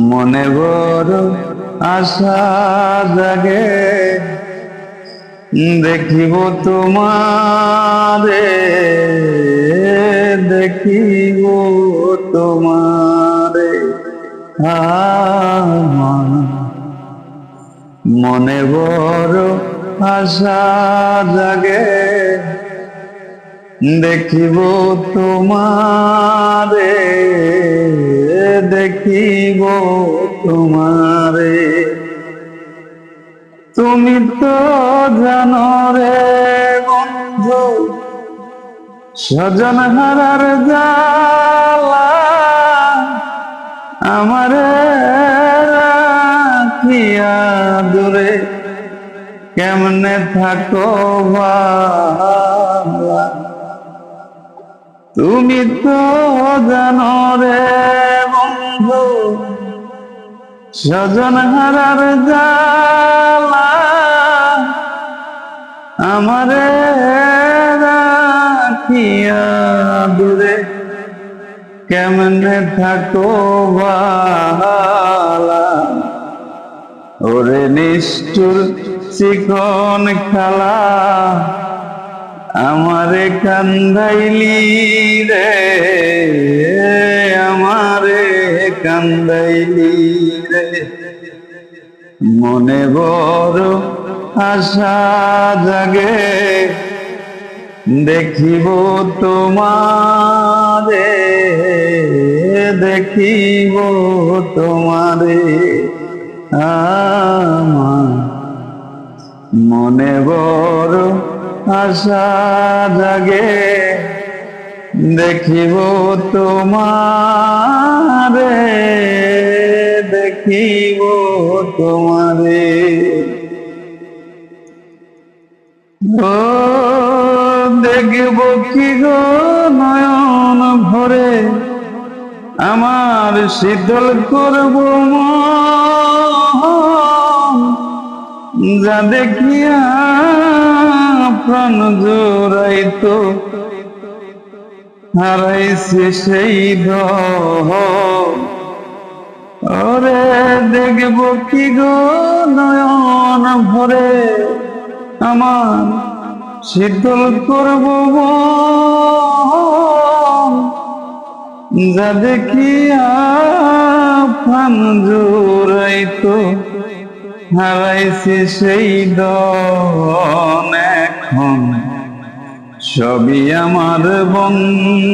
মনে বড় আশা জাগে, দেখিব তোমারে, দেখিব তোমারে। মনে বড় আশা জাগে, দেখিব তোমারে, দেখিব তোমারে। তুমি তো জানো রে বন্ধু, স্বজন হারার জ্বালা, আমারে রাখিয়া দূরে কেমনে থাকো ভালা। তুমি তো জানো রে বন্ধু, স্বজন হারার জ্বালা, আমারে রাখিয়া দূরে কেমনে থাকো ভালা। ওরে নিষ্ঠুর চিকন খেলা, আমারে কান্দাইলি রে, আমারে কান্দাইলি রে। মনে বড় আশা জাগে, দেখিব তোমারে, দেখিব তোমারে। আমার মনে বড় আশা জাগে, দেখিব তোমারে, দেখিব তোমারে। ও দেখব কি গো নয়ন ভরে, আমার শীতল করব মন, যা দেখিয়া প্রাণ জোড়াইতো, হারাইছে সেই ধন। ওরে দেখব কি গো নয়ন ভরে, আমার শীতল করব মন, যা দেখিয়া প্রাণ জোড়াইতো, হারাইছে সেই ধন। এখন সবই আমার বন্ধু।